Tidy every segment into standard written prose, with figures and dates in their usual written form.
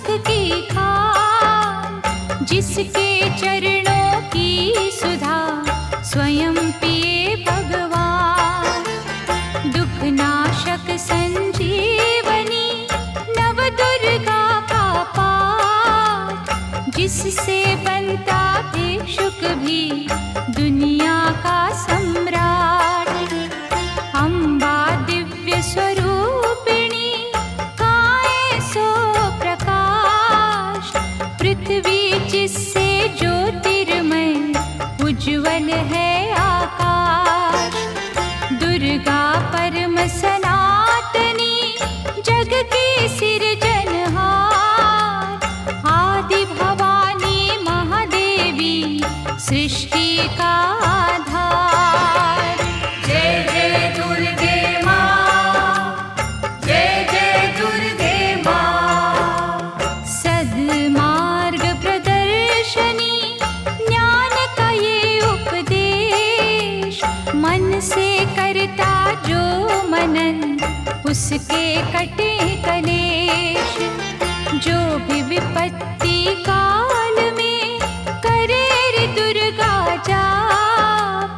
सुख की खान, जिसके चरणों की सुधा स्वयं पिए भगवान। दुख नाशक संजीवनी नव दुर्गा का पाठ, जिससे बनता भिक्षुक भी दुनिया का सम्राट। अम्बा दिव्य स्वरूपिणी काए सो प्रकाश, पृथ्वी जिससे ज्योतिर्मय उज्ज्वल है आकाश। दुर्गा परम सनातनी जग की सिरजनहार, आदि भवानी महादेवी सृष्टि का आधार। जय जय दुर्गे माँ, जय जय दुर्गे माँ। सद्मार्ग प्रदर्शनी ज्ञान का ये उपदेश, मन से करता जो मनन उसके कटे कलेश। जो भी विपत्ति काल में करे रे दुर्गा जाप,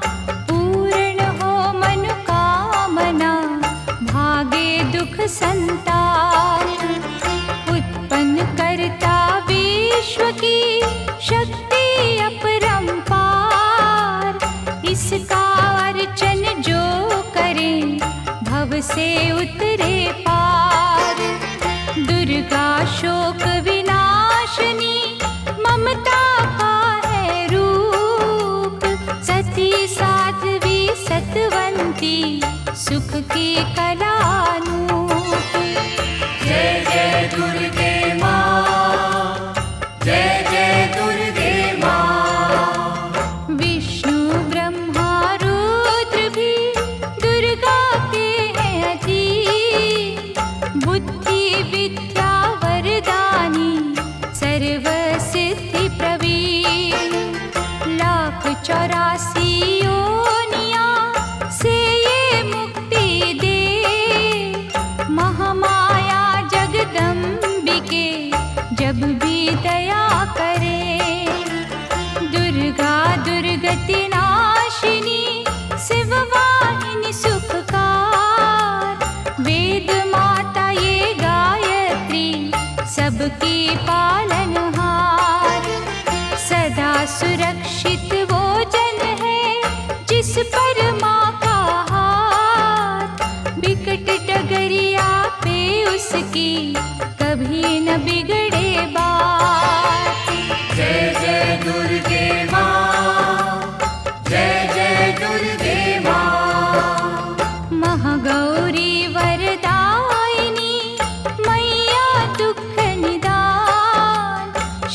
पूर्ण हो मनोकामना भागे दुख संताप। उत्पन्न करता विश्व की शक्ति अपरंपार, इसका अर्चन जो करे भव से उतरे पार। दुर्गा शोक विनाशिनी ममता का है रूप, सती साध्वी सतवंती सुख की कलानूप। जय जय दुर्गे माँ, जय जय दुर्गे माँ। विष्णु ब्रह्मा रुद्र भी दुर्गा के हैं अधीन, बुद्धि विद्या वरदानी सर्व सिद्धि प्रवीण। 1,84 योनियां से ये मुक्ति दे, महामाया जगदम्बिके जब भी दया करे। दुर्गा दुर्गति नाशिनी शिववाहिनी सुखकार, वेद माता ये गायत्री सबकी पालनहार। सदा सुरक्षित वो जन है जिस पर माँ का हाथ, बिकट डगरिया पे उसकी कभी न बिगड़े बात। जय जय दुर्गे माँ, जय जय दुर्गे माँ। महागौरी वरदायिनी मैया दुख निदान,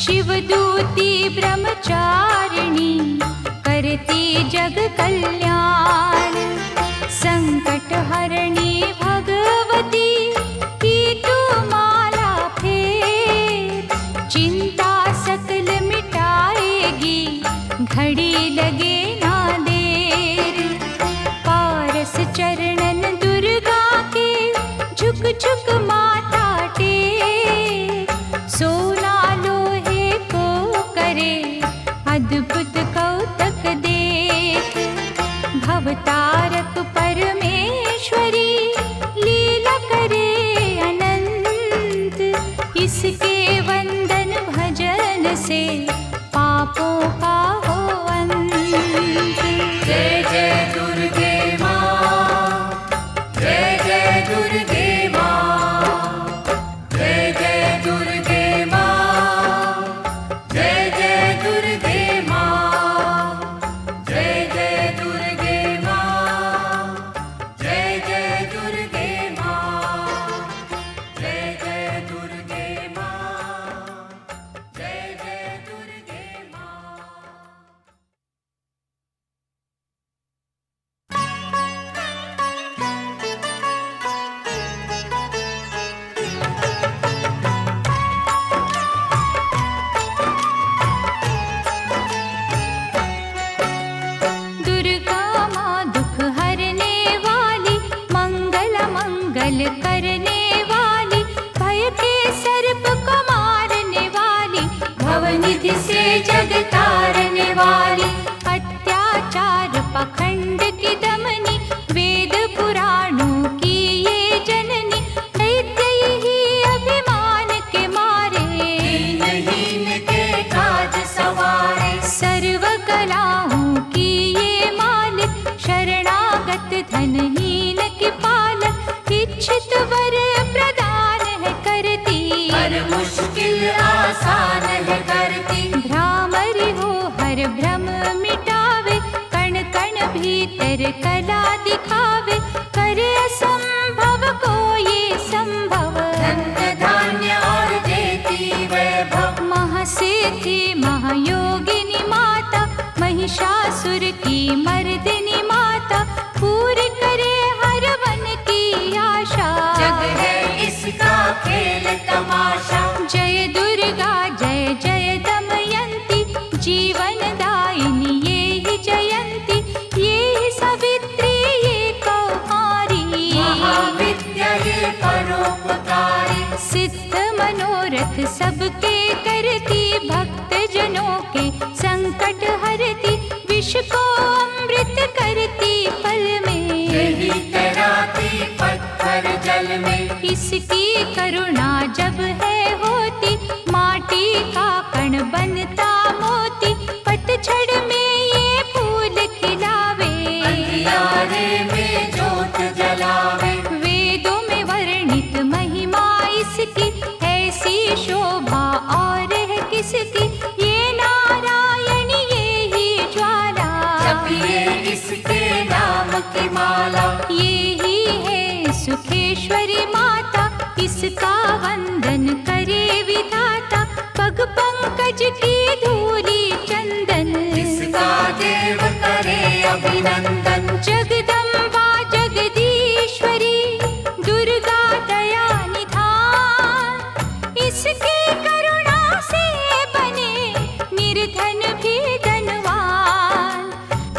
शिवदूती ब्रह्मचारिणी करती जग कल्याण। संकट हरणी भगवती की तू माला फेर, चिंता सकल मिटाएगी घड़ी लगे ना देर। पारस चरणन दुर्गा के झुक झुक माथा टेक, सोना लोहे को करे अद्भुत कौतक देख। भवतारक परमेश्वरी लीला करे अनंत, इसके वंदन भजन से पापों का हो अंत। जय जय दुर्गे माँ, जय जय दुर्गे माँ। जय जय दुर्गे माँ, जय जय दुर्गे माँ। जय जय दुर्गे माँ, जय जय दुर्गे माँ। जय जय दुर्गे माँ, जय जय दुर्गे माँ। दुर्गा माँ दुख हरने वाली, मंगल मंगल करने वाली, भय के सर्प को मार कर कला दिखावे, करे असंभव को ये संभव। धन्य धान्य और देती वैभव, महासिद्धि महायोगिनी माता, महिषासुर की मर्दिनी माता, पूरी करे हर मन की आशा। जग है इसका खेल तमाशा। जय दुर्गा जय जय दमयंती, जीवन दायिनी ये ही जयंती, ये ही सावित्री ये कौमारी, महाविद्या ये परोपकारी। सिद्ध मनोरथ सबके करती, भक्त जनों के संकट हरती, विष को अमृत करती पल में, यही तैराती पत्थर जल में। इसकी करुणा जब है होती, माटी का कण बनता मोती, पतझड़ में ये फूल खिलावे, अंधियारे में जोत जलावे। वेदों में वर्णित महिमा इसकी, ऐसी शोभा और है किसकी, ये नारायण ये ही ज्वाला, जपिए इसके नाम की माला। ये ही है सुखेश्वरी माता, इसका वंदन करे विधाता, पग पंकज की धूली चंदन, इसका देव करे अभिनंदन। जगदम्बा जगदीश्वरी दुर्गा दया निधान, इसकी करुणा से बने निर्धन भी धनवान।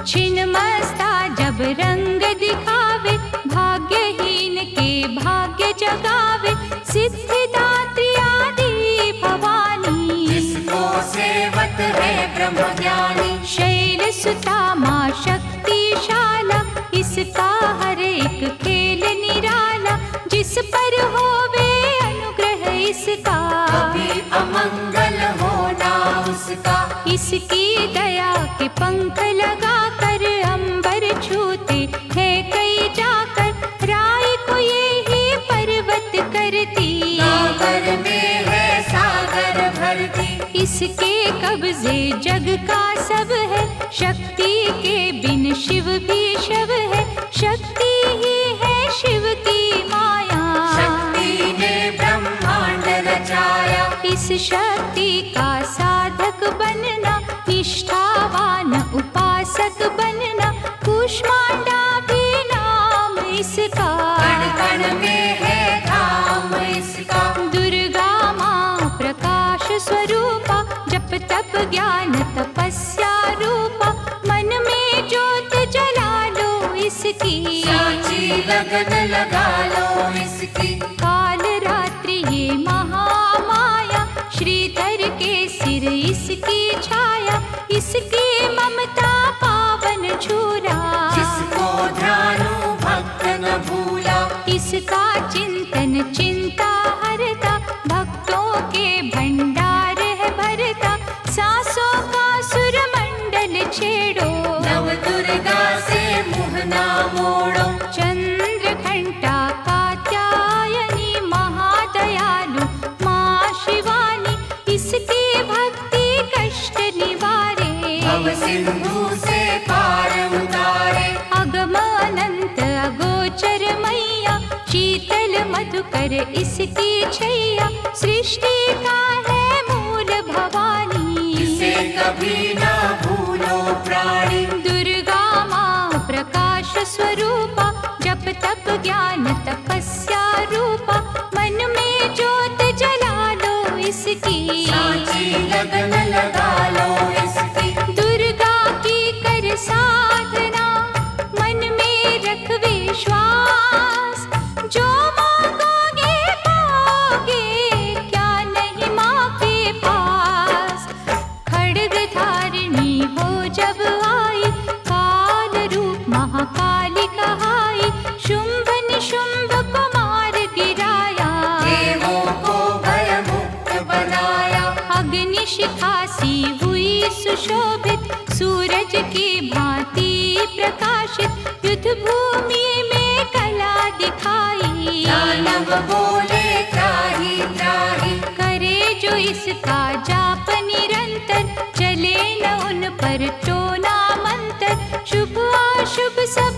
छिन्नमस्ता जब रंग दिखावे, भाग्यहीन के भाग्य जगावे, सिद्धिदात्री आदि भवानी, इसको सेवत है ब्रह्म ज्ञानी। शैल सुता माँ शक्तिशाला, इसका हर एक खेल निराला, जिस पर होवे अनुग्रह इसका, कभी अमंगल होना उसका। इसकी दया के पंख लगा कर अंबर छूते हैं कई जाकर, राय को ये ही पर्वत करती, सागर में है सागर भरती। इसके कब्जे जग का सब है, शक्ति के बिन शिव भी शव है, शक्ति ही है शिव की माया, शक्ति ने ब्रह्मांड रचाया। इस शक्ति का साधक बनना, निष्ठावान उपासक बनना, कूष्मांडा भी नाम इसका, कण कण में है धाम इसका। दुर्गा माँ प्रकाश स्वरूपा, जप तप ज्ञान तपस्या रूपा, मन में ज्योत जला लो इसकी, साची लगन लगा लो इसकी। काल रात्रि ये महामाया, श्रीधर के सिर इसकी छाया, इसकी ममता पावन झूला, जिसको ध्यानु भक्त न भूला। इसका चिंतन चिंता हरता, भक्तों के भंडार है भरता, सांसों का सुरमंडल छेड़ो, नव दुर्गा से मुँह ना मोड़ो। चंद्र घंटा कात्यायनी महादयालु माँ शिवानी, इसकी भक्ति कष्ट निवारे, भव सिंधु से पार उतारे। अगम अनंत अगोचर मैया, शीतल मधुकर इसकी छैया, सृष्टि का है मूल भवानी, इसे कभी ना भूलो प्राणी। दुर्गा माँ प्रकाश स्वरूपा, जप तप ज्ञान तपस्या रूपा, मन में ज्योत जला लो इसकी, साची लगन लगा लो इसकी। दुर्गा की कर साधना, मन में रख विश्वास, जो मांगोगे पाओगे, क्या नहीं माँ के पास। खड्ग धारिणी हो जब आई, काल रूप महाकाली कहाई, शुंभ निशुंभ को मार गिराया, देवों को भयमुक्त बनाया। अग्नि शिखा सी हुई सुशोभित, सूरज की भांति प्रकाशित, युद्ध भूमि में कला दिखाई, दानव बोले त्राहि त्राहि। करे जो इसका जाप निरंतर, चले न उन पर टोना मंत्र, शुभ अशुभ सब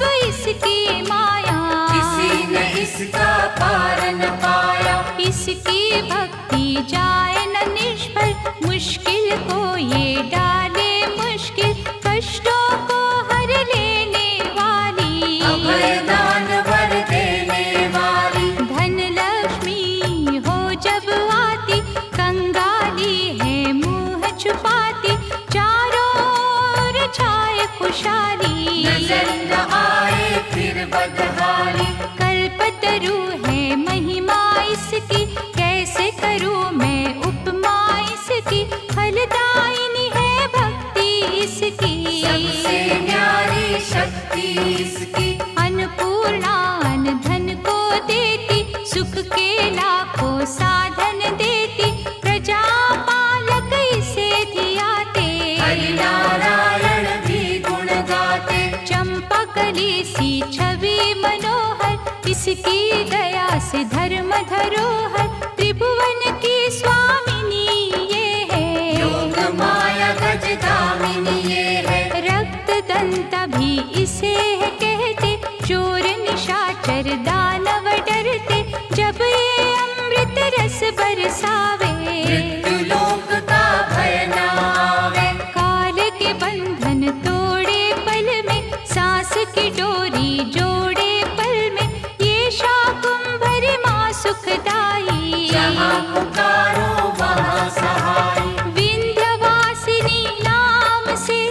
पार न पाया। इसकी भक्ति जाए न निष्फल, मुश्किल को ये डाले मुश्किल, कष्टों को हर लेने वाली, अभय दान वर देने वाली। धन लक्ष्मी हो जब आती, कंगाली है मुंह छुपाती, चारों ओर छाए खुशहाली, नजर न आए फिर बदहाली। कल्पतरु है महिमा इसकी, कैसे करूं मैं उपमा इसकी, फलदायिनी है भक्ति इसकी, सबसे न्यारी शक्ति इसकी। अन्नपूर्णा अन्न धन को देती, सुख के लाखों साधन देती, प्रजा पालक इसे धियाते, हरि नारायण भी गुण गाते। चंपा कली सी छवि मनोहर, इसकी दया से धर्म धरोहर, त्रिभुवन की स्वामिनी ये है, योग माया गज धामिनी ये है। रक्त दंता भी इसे है कहते, चोर निशाचर दानव डरते, जब ये अमृत रस बरसावे, मृत्यु लोक का भय न आवे। काल के बंधन तोड़े पल में, सांस की डोरी जोड़े पल में, ये शाकुंभरी माँ सुखदाई, जहाँ पुकारो वहाँ सहाय। विंध्यवासिनी नाम से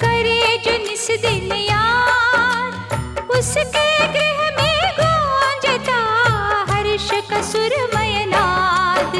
करे जो निस दिन याद, उसके गृह में गूंजता हर्ष का सुरमय नाद।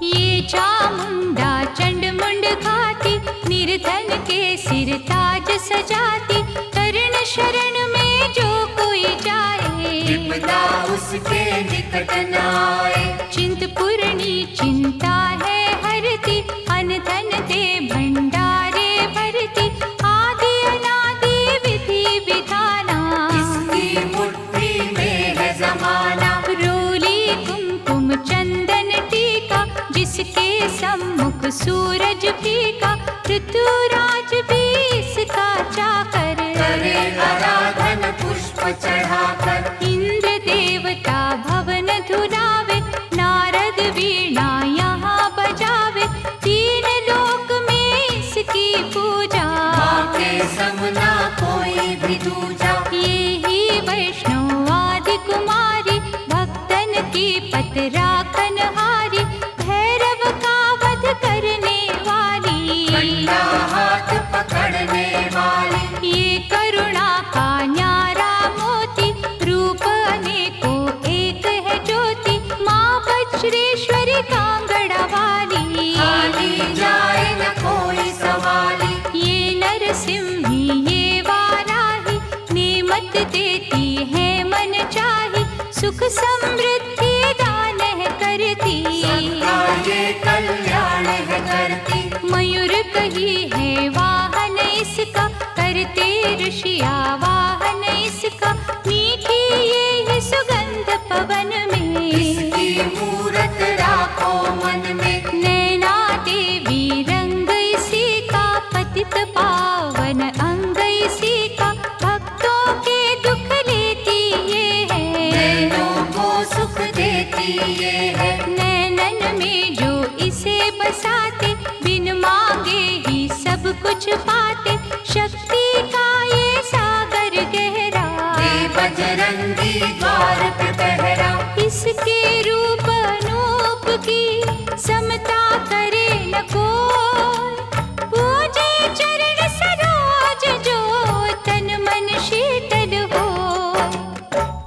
ये चामुंडा चंड मुंड खाती, निर्धन के सिर ताज सजाती, कर्ण शरण में जो कोई जाए, विपदा उसके निकट न आए। चिंतपूर्णी चिंता है हरती, अन्न धन दे भंडारे भरती, आदि अनादि विधि विधाना, इसकी मुट्ठी में है जमाना। रोली कुमकुम चंदन टीका, जिसके सम्मुख सूरज फीका, ऋतुराज भी इसका चाकर, करे आराधन पुष्प चढ़ाकर। इंद्र देवता भवन धुलावे, नारद वीणा यहाँ बजावे, तीन लोक में इसकी पूजा, माँ के समना कोई भी दूजा। ये ही वैष्णव आदि कुमारी, भक्तन की पत राखन हारी, भैरव का वध करने वाली, कंधा हाथ पकड़ने वाली। ये करुणा का न्यारा मोती, रूप अनेकों एक है ज्योति, माँ वज्रेश्वरी कांगड़ा वाली, खाली जाए न कोई सवाली। ये नरसिंही ये वाराही, नेमत देती है मन चाही, सुख समृद्धि दान है करती, सबका ये कल्याण है करती। मयूर कही है वाहन इसका, करते ऋषिया वाहन इसका, मीठी ये है सुगंध पवन में, इसकी मूरत राखो मन में। नैना देवी रंग इसी का, पतित पावन अंग इसी का, भक्तों के दुख लेती ये है, नैनों को सुख देती ये है। नैनन में जो इसे बसाते, बिन मांगे ही सब कुछ पाते, शक्ति का ये सागर गहरा, ये बजरंगी द्वार पे पहरा। इसके रूप अनूप की समता करे न कोई, पूजे चरण सरोज जो तन मन शीतल हो,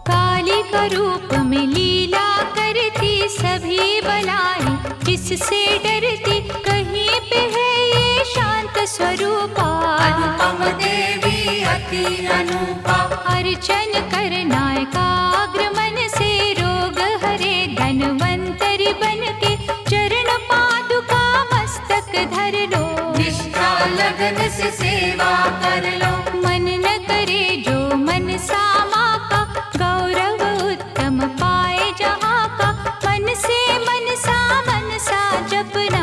काली का रूप में लीला करती, सभी बलाई जिससे डरती, कहीं पे है ये शांत स्वरूपा, अनुपम देवी अति अनुपा। अर्चन करना एकाग्र मन से, रोग हरे धनवंतरी बन के, चरण पादुका मस्तक धर लो, निष्ठा लगन से सेवा कर लो। मन न करे जो मन सामा का, गौरव उत्तम पाए जहाँ का, मन से मनसा जपना,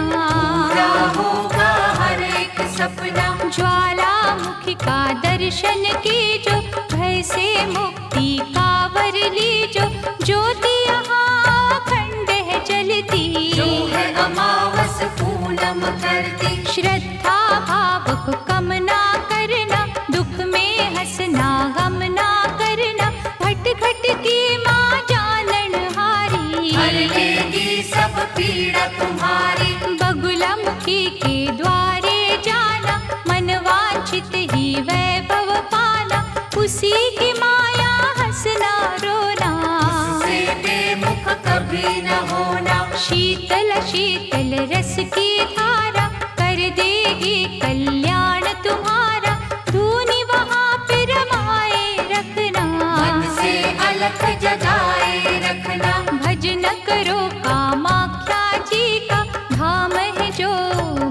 पूरा होगा हर एक सपना। ज्वालामुखी का दर्शन की जो, भय से मुक्ति का वर ली जो, ज्योति यहाँ अखंड है जलती, जो है अमावस पूनम करती। श्रद्धा भाव को कम ना करना, दुख में हंसना गम ना करना, घट घट की माँ जानन हारी, हर लेगी सब पीड़ा तुम्हारी। बगुलामुखी के द्वारे जाना, मन वांछित ही वैभव पाना, उसी की माया हंसना रोना, उससे बेमुख कभी न होना। शीतल शीतल रस की धारा, कर देगी कल्याण तुम्हारा, धूनी वहाँ पे रमाए रखना, मन से अलख जगाए रखना। भजन करो कामाख्या जी का, धाम है जो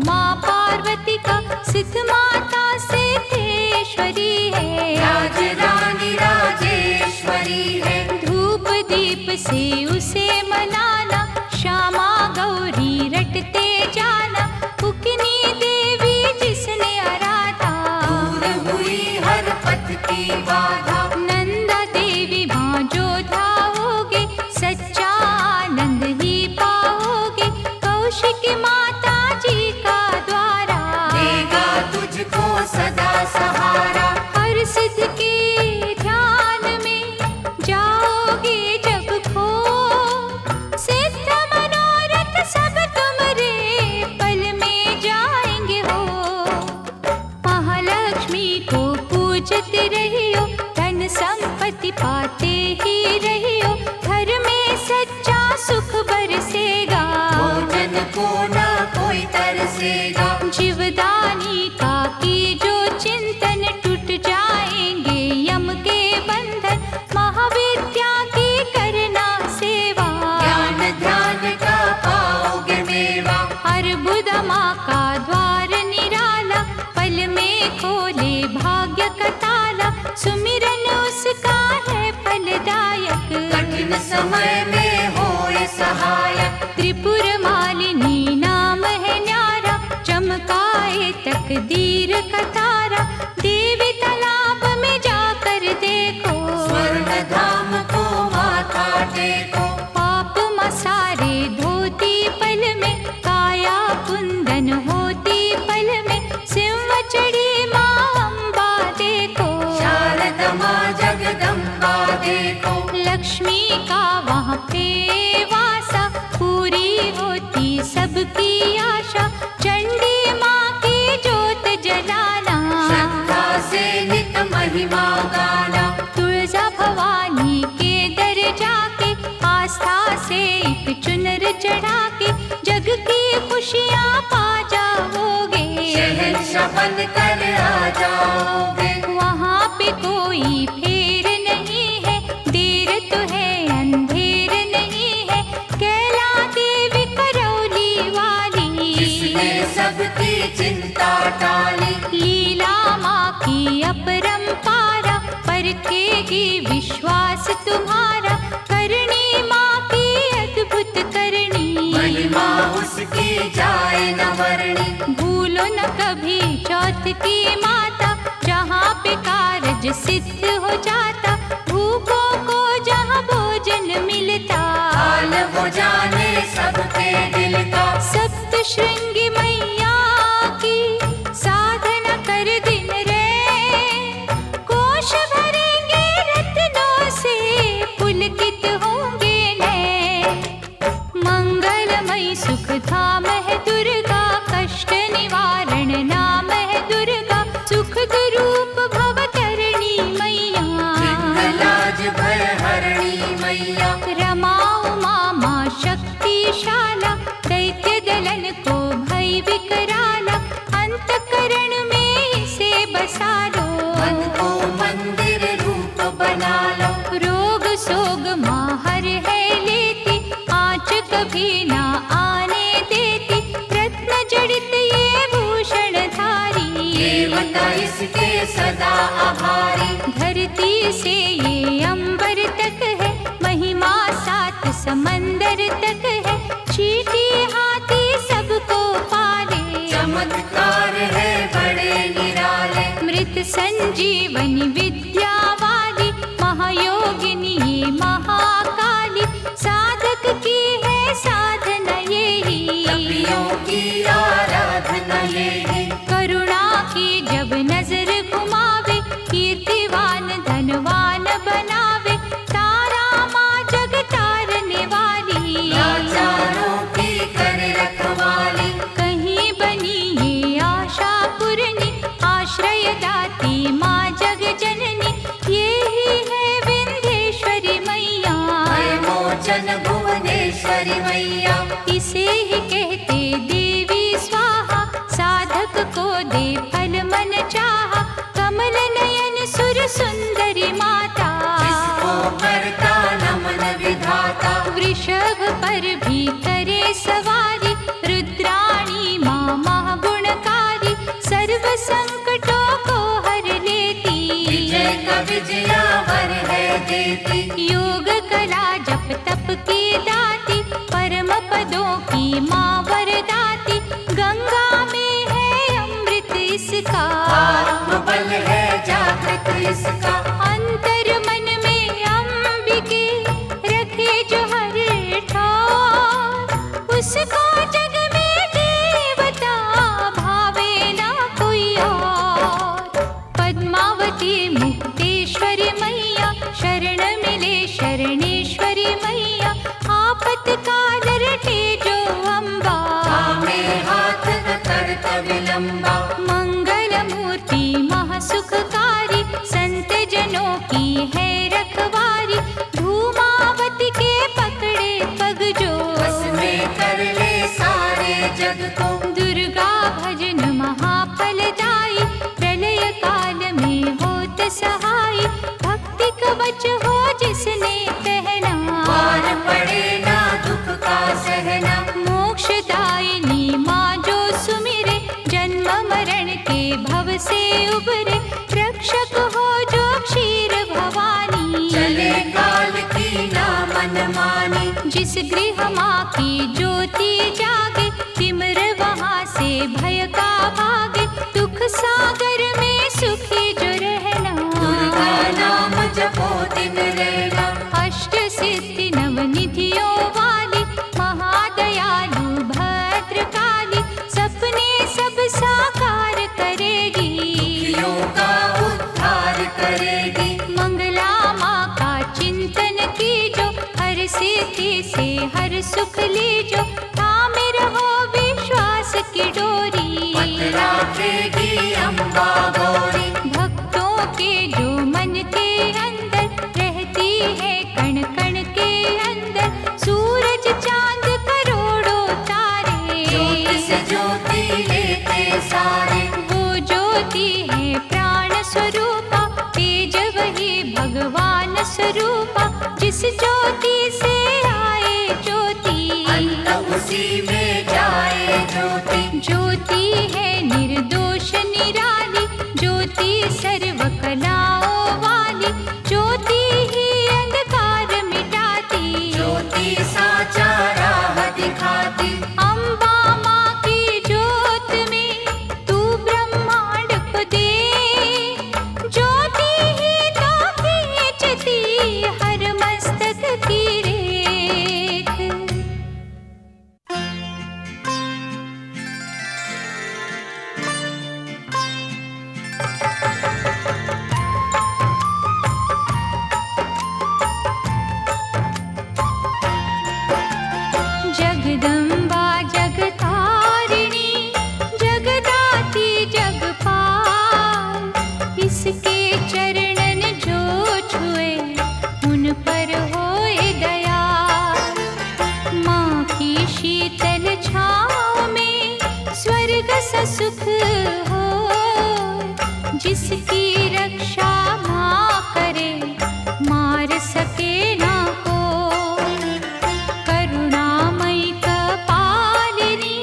माँ पार्वती का, सिद्ध माता सिद्धेश्वरी है, राज रानी राजेश्वरी है। धूप दीप से उसे मनाना, श्यामा गौरी रटते जाना, उकनी देवी जिसने आराधा, दूर हुई हर पथ की बाधा। नंदा देवी माँ जो धाओगे, सच्चा आनंद ही पाओगे, कौशिकी माता जी का द्वारा, देगा तुझको सदा सहारा। हर सिद्ध के ध्यान में जाओगे जब खो, सिद्ध मनोरथ सब तुम्हारे पल में जाएंगे हो, महालक्ष्मी को पूजते रहियो, धन संपत्ति पाते ही रहियो, घर में सच्चा सुख बरसेगा, भोजन को न कोई तरसेगा। जीवदानी का की जो चिंतन, टूट जाएंगे यम के बंधन, महाविद्या की करना सेवा, ज्ञान ध्यान का पाओगे मेवा। अर्बुद माँ का द्वार निराला, पल में खोले भाग्य का ताला, सुमिरन उसका है फलदायक, कठिन समय में होए सहायक। त्रिपुर मालिनी नाम है न्यारा, चमकाए तकदीर का तारा, देवी तालाब में जाकर देखो, स्वर्ण धाम को माथा टेको। पाप मसारे धोती पल में, काया कुंदन होती पल में, सिंह चढ़ी माँ अम्बा देखो, शारदा माँ जगदम्बा देखो। लक्ष्मी का वहाँ पे वासा, पूरी होती सबकी आशा, चंडी माँ की जोत जलाना, श्रद्धा से नित महिमा गाना। तुळजा भवानी के दर जाके, आस्था से एक चुनर चढ़ा के, जग की खुशियाँ पा जाओगे, शहंशाह बन कर आ जाओगे। वहाँ पे कोई फेर नहीं है, देर तो है अंधेर नहीं है, कैला देवी करौली वाली, जिसने सबकी चिंता टाली। लीला माँ की अपरंपारा, परखेगी विश्वास तुम्हारा, करनी माँ की अद्भुत करनी, महिमा उसकी जाए न वर्णी। भूलो न कभी चौथ की माता, जहाँ पे कारज सिद्ध हो जाता, भूखों को जहाँ भोजन मिलता, हाल वो जाने सबके दिल का। सप्त श्रृंगी मैया की साधना कर दिन रे, कोश भरेंगे रत्नों से, पुलकित होंगे नैन, मंगलमयी सुख धाम है दुर्गा, कष्ट निवारण नाम है दुर्गा, सुख रूप भवतरणी मैया, लाज भय हरणी मैया। रमा उमा माँ शक्तिशाला, दैत्य दलन को भय विकराला, अंतकरण में इसे बसा लो, मन को मंदिर रूप बना लो। रोग सोग माँ हर है लेती, आँच कभी ना आने देती, रत्न जड़ित ये भूषण धारी, देवता इसके सदा आभारी। धरती से ये अंबर तक है, महिमा सात समंदर तक है, चीटी हाथी सबको पाले, चमत्कार है बड़े निराले। मृत संजीवनी विद्या वाली, महायोगिनी ये महाकाली, पर भी करे सवारी, रुद्राणी माँ महागुणकारी, सर्व संकटों को हर लेती, विजय का विजयावर है देती। योग कला जप तप की दाती, परम पदों की माँ वरदाती, गंगा में है अमृत इसका, आत्मबल है जागृत इसका। अंतर मन में अंबिके रखे जो हर ठार, उसको जग में देवता भावे ना कोई और। पद्मावती मुक्तेश्वरी मैया, शरण मिले शरणेश्वरी मैया, आपतकाल रटे जो अम्बा, में हाथ न करता विलंबा। मंगल मूर्ति महासुखकारी, संत जनों की है रखवारी, धूमावती के पकड़े पग जो, बस में कर ले सारे जग को। दुर्गा भजन महाफलदायी, प्रलय काल में होत सहाय, भक्ति कवच हो जिसने पहना, पार पड़े ना दुख का सहना। मोक्षदायिनी माँ जो सुमिरे, जन्म मरण के भव से उबरे, रक्षक हो जो क्षीर भवानी, चले काल की ना मनमानी। जिस गृह माँ की ज्योति जागे, तिमिर वहाँ से भय का भागे, दुख सागर में सुखी जो रहना, दुर्गा नाम जपो दिन रहना। अष्ट सिद्धि नवनिधियों वाली, महादयालु भद्रकाली, सपने सब साकार करेगी, दुखियों का उद्धार करेगी। मंगला माँ का चिंतन कीजो, हर सिद्धि से हर सुख लीजो, थामे रहो विश्वास की डोरी, राखेगी अम्बा गौरी। भक्तों के जो मन के अंदर रहती है, कण कण के अंदर, सूरज चांद करोड़ों तारे, ज्योति से ज्योति लेते सारे। वो ज्योति है प्राण स्वरूपा, तेज वही भगवान स्वरूपा, जिस ज्योति से आए ज्योति, अंत उसी में जाए ज्योति। ज्योति है निर्दोष निराली, ज्योति सर्व कलाओं वाली, ज्योति ही अंधकार मिटाती, ज्योति साचा राह दिखाती। अम्बा माँ की ज्योत में तू ब्रह्मांड को दे, ज्योति ही तो खींचती हर मस्तक की रेख। जगदम्बा जगतारिणी, जगदाती जगपाल, इसके चरणन जो छुए उन पर होए दयाल। माँ की शीतल छाँव में स्वर्ग सा सुख हो, जिसकी रक्षा माँ करे मार सके ना कोई। करुणामयी कपालिनी,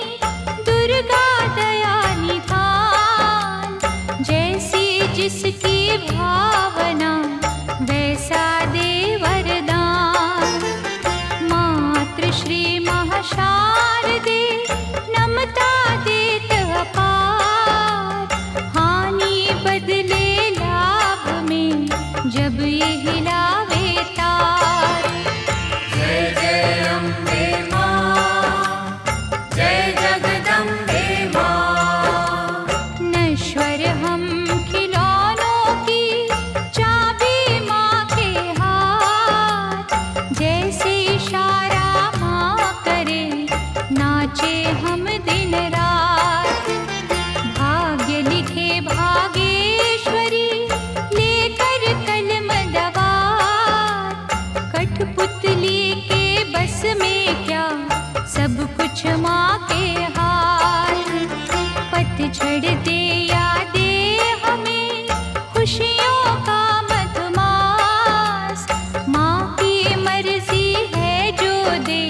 दुर्गा दया निधान, जैसी जिसकी भावना वैसा दे वरदान। मातृश्री महाशारदे, नमता देत अपार, हानि बदले लाभ में जब ये हिलावे तार। जय जय अम्बे माँ, जय जगदम्बे माँ। नश्वर हम खिलौनों की चाबी माँ के हाथ, जैसे इशारा माँ करे नाचे हम दिन रात। भाग्य लिखे भागेश्वरी, लेकर कलम दवात, कठपुतली के बस में क्या सब कुछ माँ के हाथ। पतझड़ दे या दे हमें खुशियों का मधुमास, माँ की मर्जी है जो दे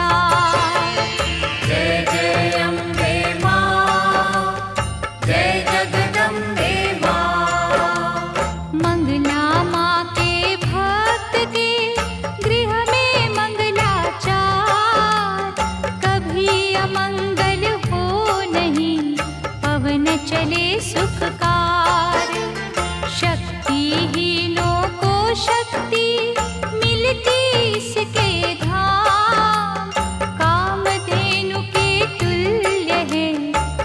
संसार। जय जय अम्बे माँ, जय जगदम्बे माँ। मंगला माँ के भक्त के गृह में मंगलाचार, कभी अमंगल हो नहीं, पवन चले सुखकार। शक्तिहीनों को शक्ति मिलती इसके धाम, कामधेनु के तुल्य है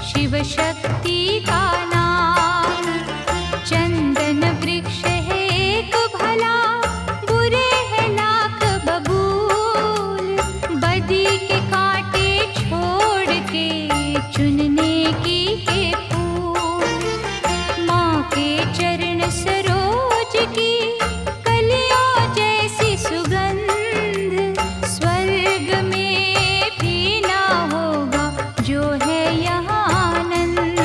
शिव शक्ति का नाम। चंदन वृक्ष है एक भला, बुरे है लाख बबूल, बदी के कांटे छोड़ के चुनने की है फूल। माँ के चरण सरोज की कलियों जैसी सुगंध, स्वर्ग में भी ना होगा जो है यहाँ आनंद।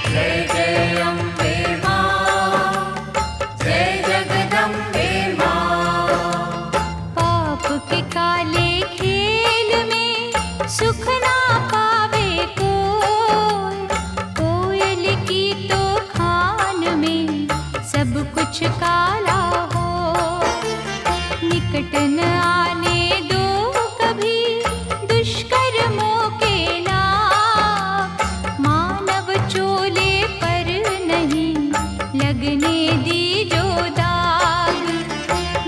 जय जय अम्बे माँ, जय जगदम्बे माँ। पाप के काले खेल में सुख ना पावे कोई, कोयल की तो खान में सब कुछ काला हो। निकट न आने दो कभी दुष्कर्मों के लाभ, मानव चोले पर नहीं लगने दी जो दाग।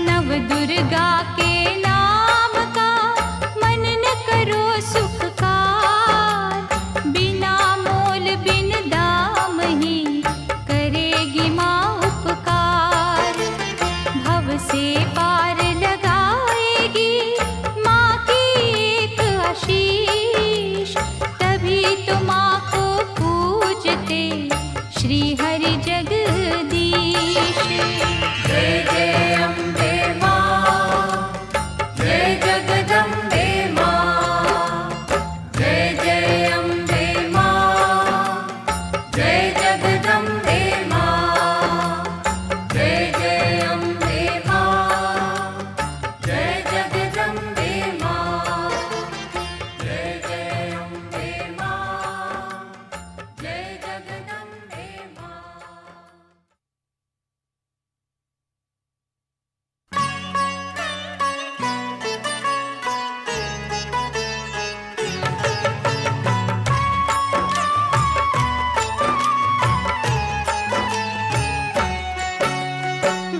नव दुर्गा के नाम का मनन करो सुखकार, बिना मोल बिन दाम ही करेगी माँ उपकार। भव से पार लगाएगी माँ की एक आशीष, तभी तो माँ को पूजते श्री हरि जगदीश। जय जय अम्बे माँ, जय जगदम्बे माँ। जय जय अम्बे माँ, जय जगदम्बे माँ। जय जय अम्बे माँ, जय जगदम्बे माँ। जय जय अम्बे माँ, जय जगदम्बे माँ।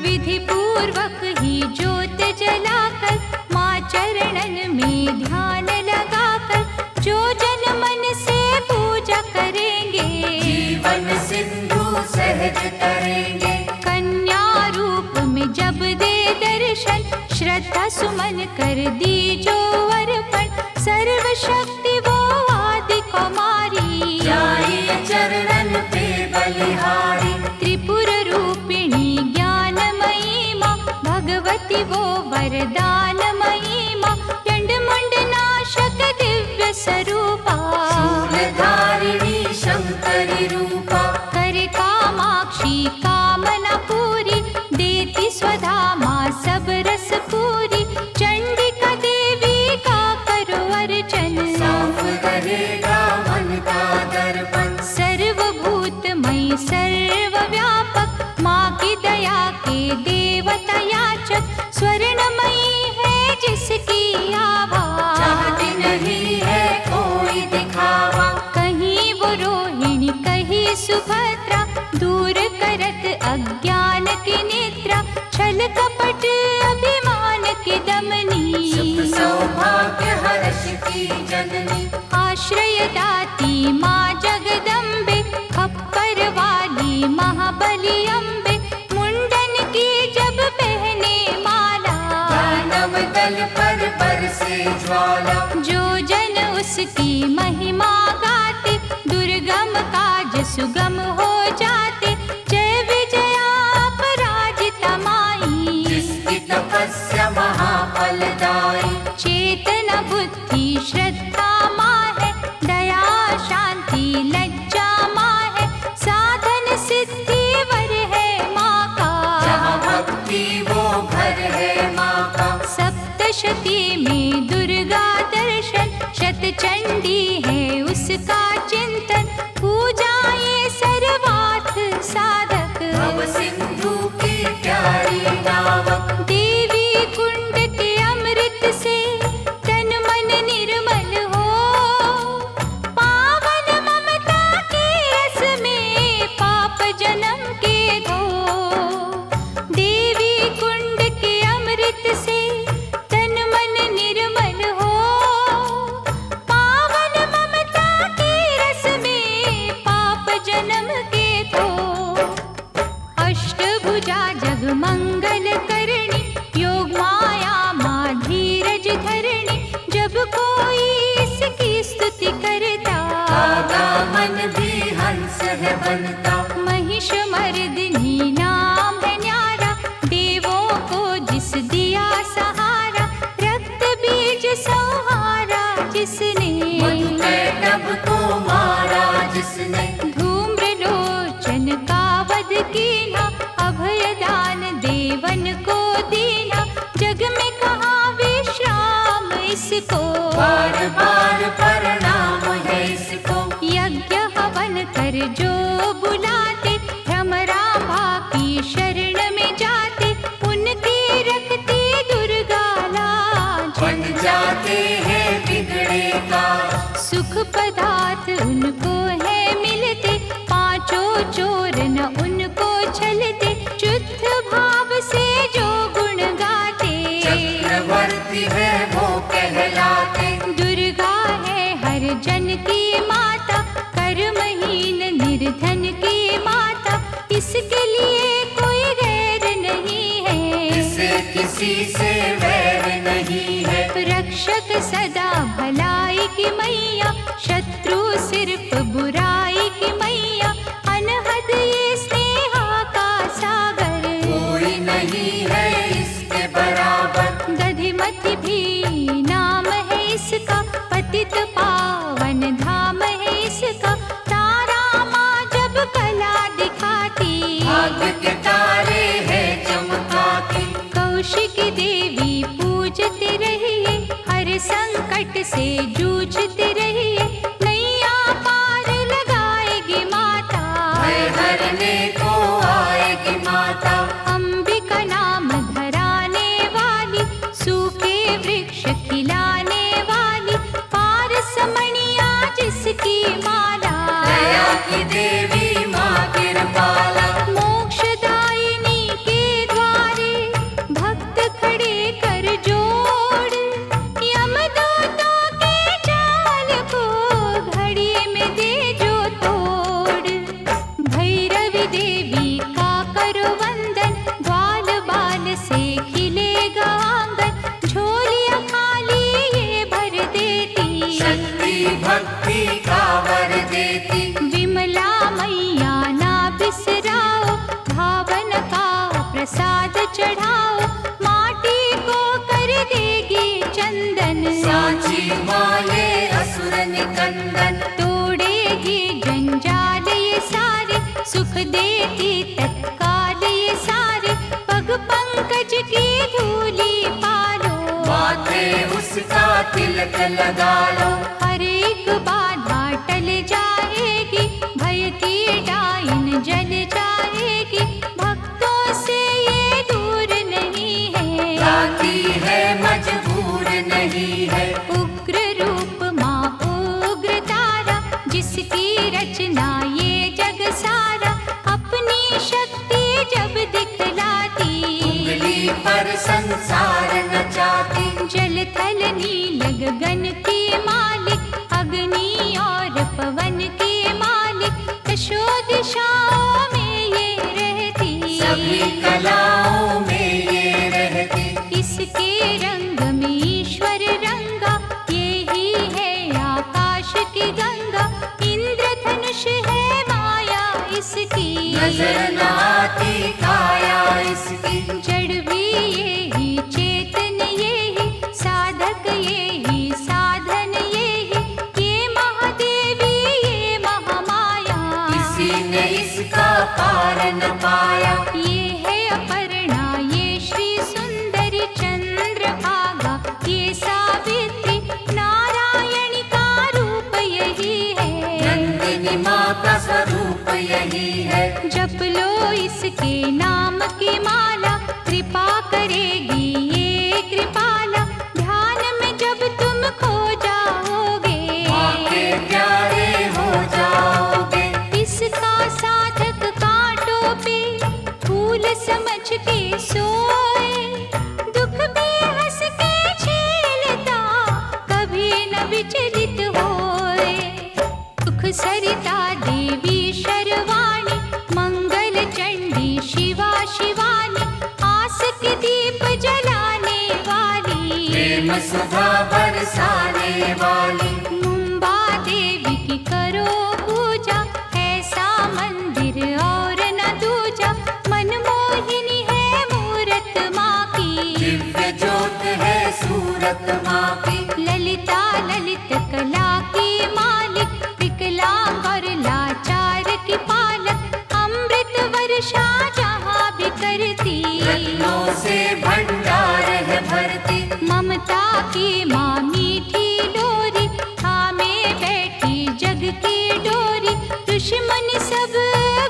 विधि पूर्वक ही ज्योत जलाकर, माँ चरणन में ध्यान लगाकर, जो जन मन से पूजा करेंगे, जीवन सिंधु सहज करेंगे। कन्या रूप में जब दे दर्शन, श्रद्धा सुमन कर दी जो अर्पण, सर्व शक्ति वो आदि कुमारी, जाइए चरणन पे बलिहारी। त्रिपुर रूपिणी ज्ञानमयी माँ, भगवती वो वरदानमयी माँ, चंड मुंड नाशक दिव्य स्वरूपा, शूलधारिणी शंकरी रूपा। करे कामाक्षी कामना पूरी, देती स्वधा माँ सब रस पूरी। चंडिका देवी का करो अर्चन, साफ रहेगा मन का दर्पण। सर्वभूतमयी सर्वव्यापक, माँ की दया के देवता याचक, स्वर्णमयी है जिसकी आभा, चाहती नहीं है कोई दिखावा। कहीं वो रोहिणी कहीं सुभद्रा, दूर करत अज्ञान की निद्रा, छल कपट अभिमान की दमनी, सुख सौभाग्य हर्ष की जननी। आश्रय दाती माँ जगदम्बे, खप्पर वाली महाबली अम्बे, मुंडन की जब पहने माला, दानव दल पर बरसे ज्वाला। जो जन उसकी महिमा गाते, दुर्गम काज सुगम हो जाते। जय विजया अपराजिता माई, जिसकी तपस्या महाफलदायी। चेतना बुद्धि श्रद्धा माँ है, दया शांति लज्जा माँ है, साधन सिद्धि वर है माँ का, जहाँ भक्ति वो घर है माँ का। सप्तशती में दुर्गा बनता। महिष मर्दिनी नाम है न्यारा, देवों को जिस दिया सहारा, रक्त बीज संहारा जिसने, मधुकैटभ को मारा जिसने, धूम्रलोचन का वध कीना, अभयदान देवन को दीना, जग में कहाँ विश्राम इसको, बार बार प्रणाम है इसको। यज्ञ हवन कर जो बुलाते, भ्रमरांभा की शरण में जाते, उनकी रखती दुर्गा लाज, बन जाते हैं बिगड़े का। सुख पदार्थ उनको है मिलते, पांचों चोर न उनको छलते, शुद्ध भाव से जो गुण गाते, चक्रवर्ती है वो कहलाते। दुर्गा है हर जन की माता, कर्महीन निर्धन की माता, इसके लिए कोई गैर नहीं है, इसे किसी से वैर नहीं है। रक्षक सदा भलाई की मैया, शत्रु सिर्फ बुराई की मैया, अनहद ये स्नेहा का सागर, कोई नहीं है इसके बराबर। दधिमति भी नाम है इसका, पतित पावन धाम है इसका, तारा माँ जब कला दिखाती, भाग्य के तारे है चमकाती। कौशिकी देवी पूजते रहिए, हर संकट से जूझते रहिए, नैया पार लगाएगी माता, भय हरने को आएगी माता। अंबिका नाम धराने वाली, सूखे वृक्ष खिलाने वाली, पारसमणिया जिसकी माला, दया की देवी माँ कृपाला। मोक्षदायिनी के द्वारे भक्त खड़े कर जोड़, यमदूतों के जाल को घड़ी में दे जो तोड़, भैरवी देवी का करो वंदन, ग्वाल बाल से खिलेगा आंगन, झोलियां खाली ये भर देती, शक्ति भक्ति का वर देती। विमला मैया ना बिसराओ, भावन का प्रसाद चढ़ाओ, माटी को कर देगी चंदन, सांची माँ ये असुर निकंदन। तोड़ेगी जंजाल ये सारे, सुख देती तत्काल ये सारे, पग पंकज की धूली पालो, माथे उसका तिलक लगा लो। हर एक बाधा टल जाएगी, भय की डाइन जल जाएगी, भक्तों से ये दूर नहीं है, लाती है मजबूर नहीं है। उग्र रूप माँ उग्र तारा, जिसकी रचना ये जग सारा, अपनी शक्ति जब दिखलाती, उंगली पर संसार नचाती। जल थल नील गगन की मालिक, अग्नि और पवन की मालिक, दशो दिशाओं में ये रहती, सभी कलाओं में ये रहती। इसके रंग में ईश्वर रंगा, ये ही है आकाश की गंगा, इंद्रधनुष है माया इसकी, नजर न आती काया इसकी। जड़ भी ये ही चेतन ये ही, साधक ये ही साधन ये ही, ये महादेवी ये महामाया, किसी ने इसका पार न पाया। ये है अपर्णा ये श्री सुंदरी चंद्रभागा, ये सावित्री नारायणी का रूप यही है, नंदिनी माँ का स्वरूप यही है। जप लो इसके नाम की माला, कृपा करेगी ये कृपाला, ध्यान में जब तुम खो जाओगे, माँ के प्यारे हो जाओगे। इसका साधक कांटों पे फूल समझ के सोए, दुख भी हंस के झेलता, कभी न विचलित होए, सुख सरिता देवी शर्वाणी, मंगल चंडी शिवा शिवानी, आस के दीप जलाने वाली, प्रेम सुधा बरसाने वाली। मुंबा देवी की करो पूजा, ऐसा मन ज्योत है सूरत माँ की। ललिता ललित कला की मालिक, विकलांग और लाचार की पालक, अमृत वर्षा जहाँ भी करती, रत्नों से भंडार है भरती। ममता की माँ मीठी डोरी, थामे बैठी जग की डोरी, ऋषि मुनि सब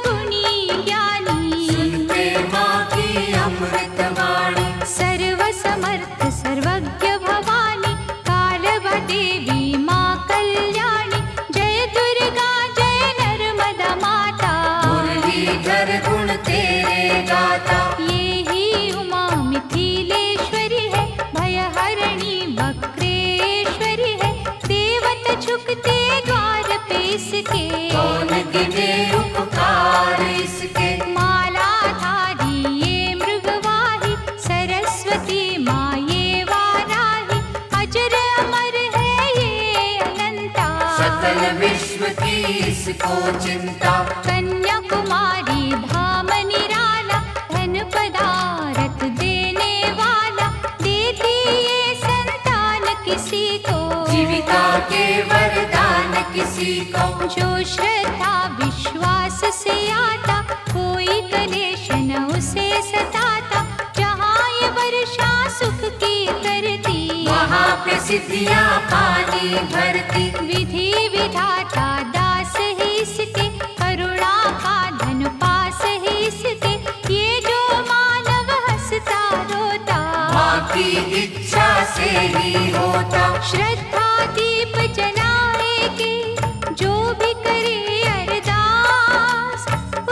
गुणी ज्ञानी, सुनते माँ की अमृत वाणी। सर्व समर्थ सर्वज्ञ भवानी, कालभा देवी माँ कल्याणी, जय दुर्गा जय नर्मदा माता, मुरलीधर गुण तेरे गाता। ये ही उमा मिथिलेश्वरी है, भयहरिणी वक्रेश्वरी है, देवता झुकते द्वार पे इसके, कौन गिने उपकार इसके। मालाधारी ये मृगवाही, सरस्वती माँ ये वाराही, अजर अमर है ये अनंता, सकल विश्व की इसको चिंता। कन्याकुमारी धाम निराला, धन पदारथ देने वाला, देती ये संतान किसी को, जीविका के वरदान किसी को। जो श्रद्धा विश्वास से आता, कोई कलेश न उसे सताता, जहाँ ये वर्षा सुख की करती, वहाँ पे सिद्धियाँ पानी भरती। विधि विधाता दास है इसके, करुणा का धन पास है इसके, ये जो मानव हंसता रोता, माँ की इच्छा से ही होता। श्रद्धा दीप जलाएगी जो भी करे अरदास,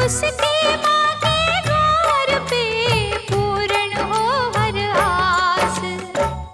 उसके माँ के द्वार पे पूर्ण हो हर आस।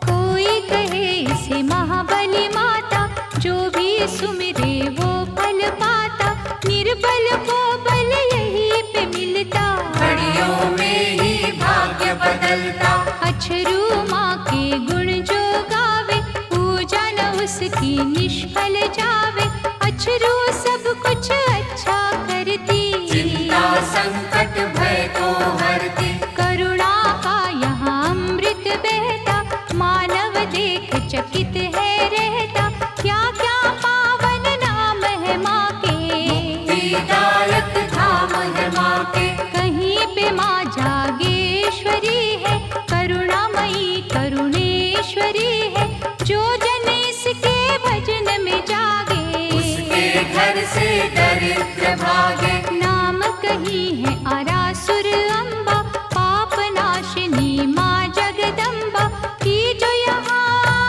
कोई कहे इसे महाबली माता, जो भी सुमिरे वो फल पाता, निर्बल को बल यहीं पे मिलता, घड़ियों में ही भाग्य बदलता। अछरू माँ के गुण जो गावे, पूजा न उसकी निष्फल जावे, अछरू सब कुछ अच्छा करती, चिंता संकट भय को हरती। करुणा का यहाँ अमृत बहता, मानव देख चकित है रहता, क्या क्या पावन नाम है माँ के, मुक्तिदायक धाम है माँ के। कहीं पे माँ जागेश्वरी है, करुणामयी करुणेश्वरी है, जो जन इसके भजन में जागे, उसके घर से दरिद्र भागे। नाम कही है आरासुर अम्बा, पाप नाशिनी माँ जगदम्बा, की जो यहाँ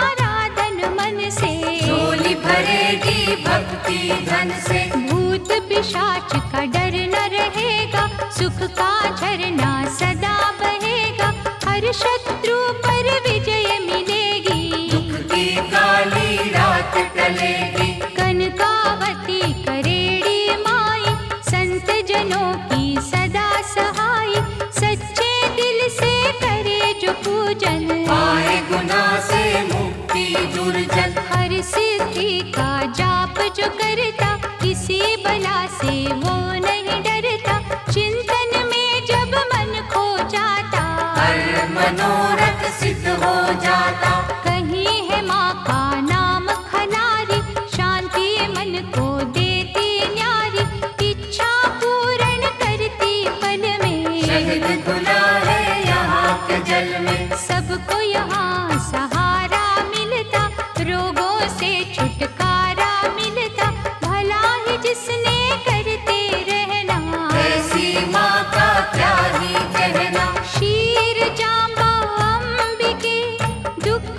आराधन मन से, झोली भरेगी भक्ति धन से। भूत पिशाच का डर न रहेगा, सुख का झरना सदा बहेगा, हर शत्रु पर विजय मिलेगी, दुख की काली रात टलेगी। कनकावती करेड़ी माई, संत जनों की सदा सहाय, सच्चे दिल से करे जो पूजन, पाए गुनाह से मुक्ति दुर्जन। हर सिद्धि का जाप जो करता, किसी बला से वो नहीं डरता, चिंतन में जब मन खो जाता, हर मनोरथ सिद्ध हो जाता। कहीं है माँ का नाम खलारी, शांति मन को देती न्यारी, इच्छा पूर्ण करती पल में, शहद घुला है यहाँ के जल में। सबको यहाँ सहारा मिलता, रोगों से छुटकारा मिलता, भला ही जिसने करते रहना, ऐसी माँ का क्या ही कहना। शीर जांबा अंबिके, दुख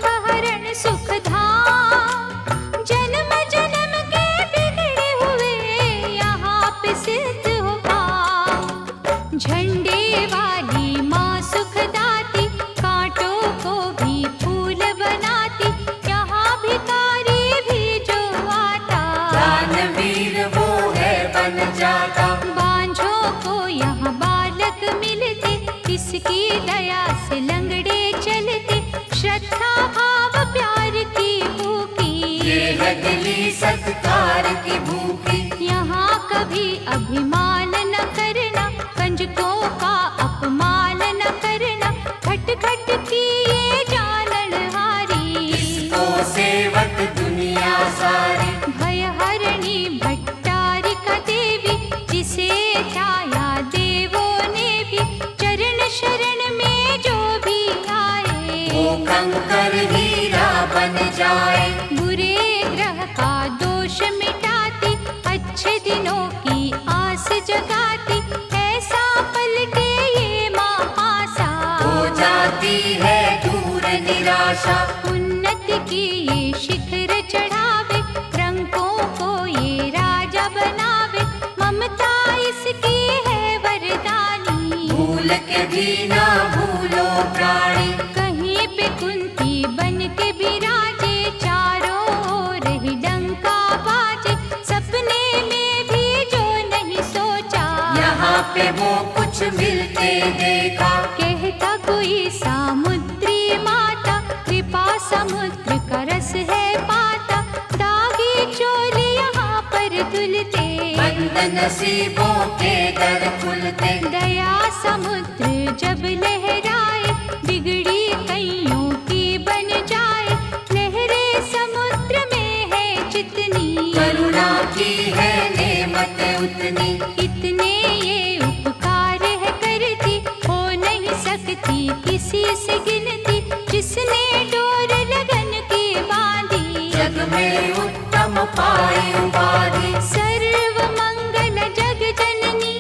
आशा। उन्नति की ये शिखर चढ़ावे, रंगों को ये राजा बनावे, ममता इसकी है वरदानी। भूल के भी ना भूलो प्राणी, कहीं पे कुंती बन के बिराजे, चारों ओर ही डंका बाजे, सपने में भी जो नहीं सोचा, यहाँ पे वो कुछ मिलते देखा। कहता कोई सामुद्री माता, कृपा समुद्र का रस है पाता, दागी चोली यहाँ पर धुलते, बंद नसीबों के दर खुलते। दया समुद्र जब लहराए, बिगड़ी कईयों की बन जाए, लहरे समुद्र में है जितनी, करुणा की है नेमत उतनी। इतने ये उपकार है करती, हो नहीं सकती किसी से गिनती, जिसने डोर लगन की बांधी, जग में उत्तम पाई उपाधि। सर्व मंगल जग जननी,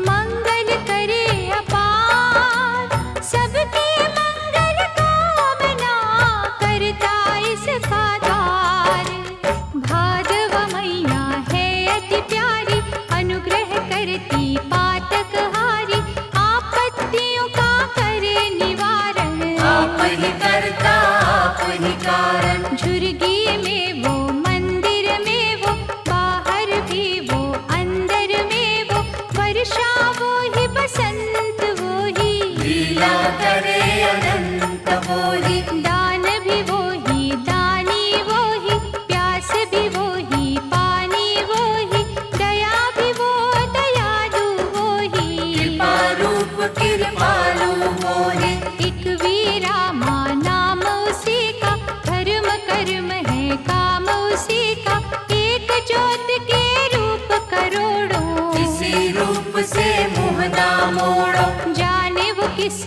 मंगल करे अपार, सबके मंगल कामना करता इसका द्वार। भादव मैया है अति प्यारी, अनुग्रह करती पातक हारी, आपत्तियों का करे निवारण, आप ही करता आप ही कारण। झुर्गी में वो मंदिर में वो, बाहर भी वो अंदर में वो, वर्षा वो ही बसंत वो ही, लीला करे अनंत वो ही। दान भी वो ही दानी वो ही, प्यास भी वो ही पानी वो ही, दया भी वो दयालु वो ही, कृपा रूप कृपालु वो ही। एक वीरामा नाम उसी का, धर्म कर्म है काम उसी का, एक ज्योत के रूप करोड़ों, इसी रूप से मुँह ना मोड़ो। जाने वो किस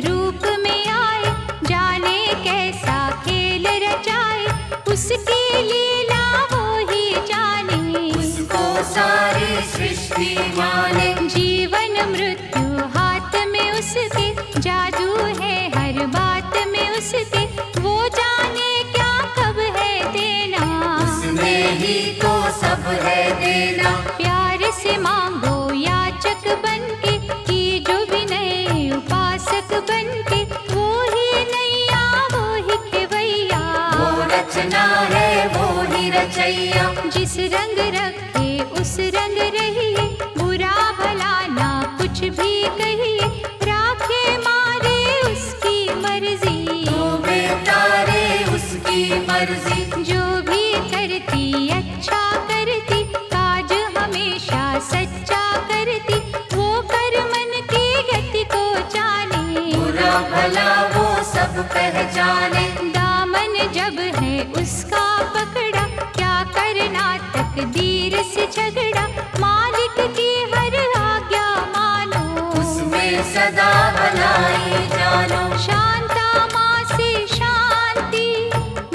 रूप में आए, जाने कैसा खेल रचाए, उसकी लीला वो ही जाने, उसको सारी सृष्टि माने। जीवन मृत्यु हाथ में उसके, जादू है हर बात में उसके, वो जाने क्या कब है देना, उसमें ही तो सब है देना। प्यार से मांगो याचक बनके, की जो विनय उपासक बनके, वो ही नैया वो ही खेवैया, वो रचना है वो ही रचैया। जिस रंग रखे उस रंग रहिए, बुरा भला ना कुछ भी कहिए, राखे मारे उसकी मर्जी, तो बेतारे उसकी मर्जी। जो भी करती अच्छा करती, काज हमेशा सच्चा करती, वो कर मन की गति को जाने, बुरा भला वो सब पहचाने। दामन जब है उसका पकड़ा, क्या करना तकदीर से झगड़ा, मालिक की हर आज्ञा मानो, उसमें सदा भलाई जानो। शांता माँ से शांति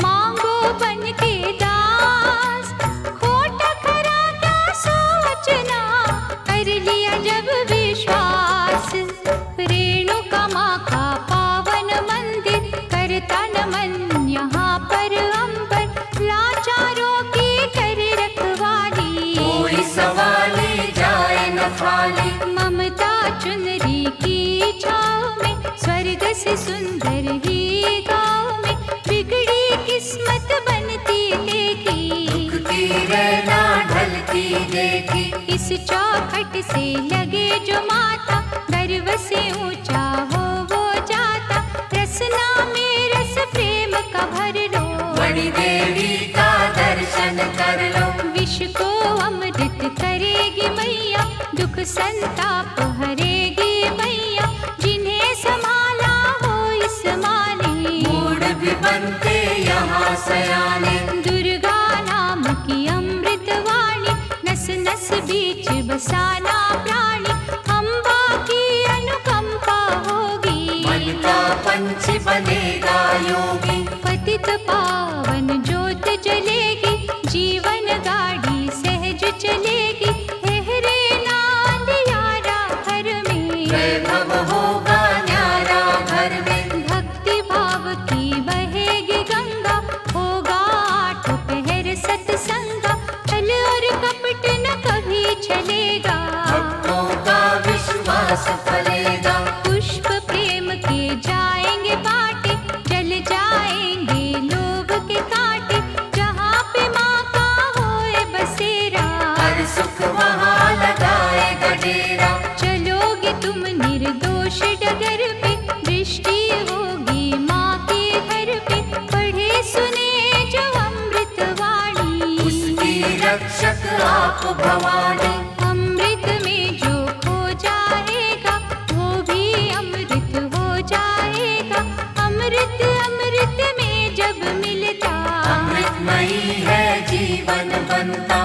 मांगो बन के दास, खोटा खरा क्या सोचना, कर लिया जब विश्वास, रेणुका माँ का पावन मंदिर, करता नमन यहाँ पर अंबर, लाचारों की करे रखवाली, कोई सवाली जाए न खाली। ममता चुनरी की छाँव में, स्वर्ग से सुंदर ही गाँव में, बिगड़ी किस्मत बनती देखी, दुखती रहना ढलती देखी। इस चौखट से लगे जो माता, गर्व से ऊंचा हो वो जाता, रसना में रस प्रेम का भर लो, बड़ी देवी का दर्शन कर लो। विष को अमृत करेगी मैया, दुख संताप हरेगी मैया, जिन्हें संभाला हो इस माने, मूड भी बनते यहाँ सयाने। दुर्गा नाम की अमृत वाणी, नस नस बीच बसाना प्राणी, अम्बा की अनुकंपा होगी, मन का पंछी बनेगा योगी। पतित पावन ज्योत जलेगी, जीवन गाड़ी सहज चलेगी, लहरे ना अंधियारा घर में, वैभव होगा न्यारा घर में। भक्ति भाव की आप भवानी। अमृत में जो खो जाएगा वो भी अमृत हो जाएगा। अमृत अमृत में जब मिलता अमृतमयी है जीवन बनता।